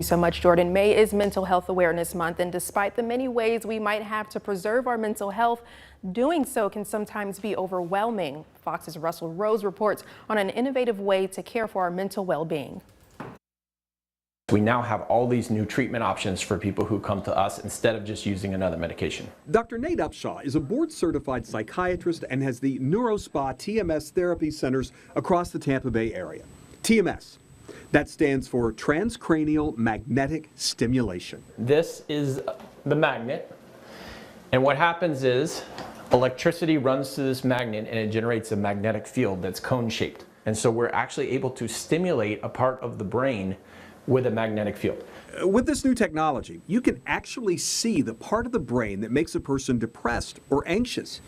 you so much, Jordan. May is Mental Health Awareness Month, and despite the many ways we might have to preserve our mental health, doing so can sometimes be overwhelming. Fox's Russell Rose reports on an innovative way to care for our mental well-being. We now have all these new treatment options for people who come to us instead of just using another medication. Dr. Nate Upshaw is a board-certified psychiatrist and has the NeuroSpa TMS therapy centers across the Tampa Bay area. TMS, that stands for transcranial magnetic stimulation. This is the magnet, and what happens is electricity runs through this magnet and it generates a magnetic field that's cone-shaped. And so we're actually able to stimulate a part of the brain with a magnetic field. With this new technology, you can actually see the part of the brain that makes a person depressed or anxious.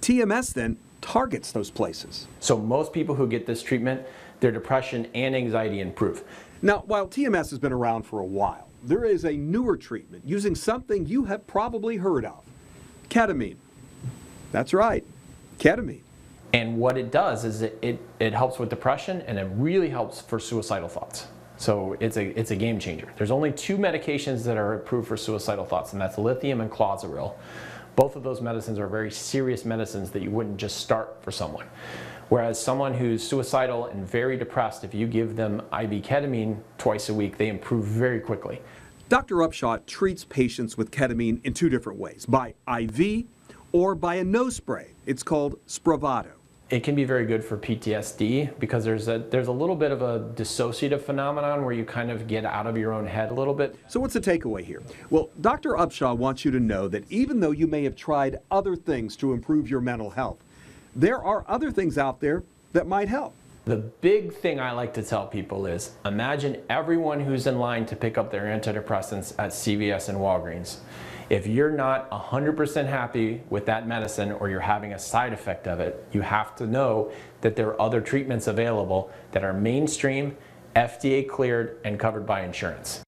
TMS then targets those places. So most people who get this treatment, their depression and anxiety improve. Now, while TMS has been around for a while, there is a newer treatment using something you have probably heard of: ketamine. That's right, ketamine. And what it does is it helps with depression, and it really helps for suicidal thoughts. So it's a game changer. There's only 2 medications that are approved for suicidal thoughts, and that's lithium and clozaril. Both of those medicines are very serious medicines that you wouldn't just start for someone. Whereas someone who's suicidal and very depressed, if you give them IV ketamine twice a week, they improve very quickly. Dr. Upshaw treats patients with ketamine in 2 different ways: by IV or by a nose spray. It's called Spravato. It can be very good for PTSD because there's a little bit of a dissociative phenomenon where you kind of get out of your own head a little bit. So what's the takeaway here? Well, Dr. Upshaw wants you to know that even though you may have tried other things to improve your mental health, there are other things out there that might help. The big thing I like to tell people is, imagine everyone who's in line to pick up their antidepressants at CVS and Walgreens. If you're not 100% happy with that medicine, or you're having a side effect of it, you have to know that there are other treatments available that are mainstream, FDA cleared, and covered by insurance.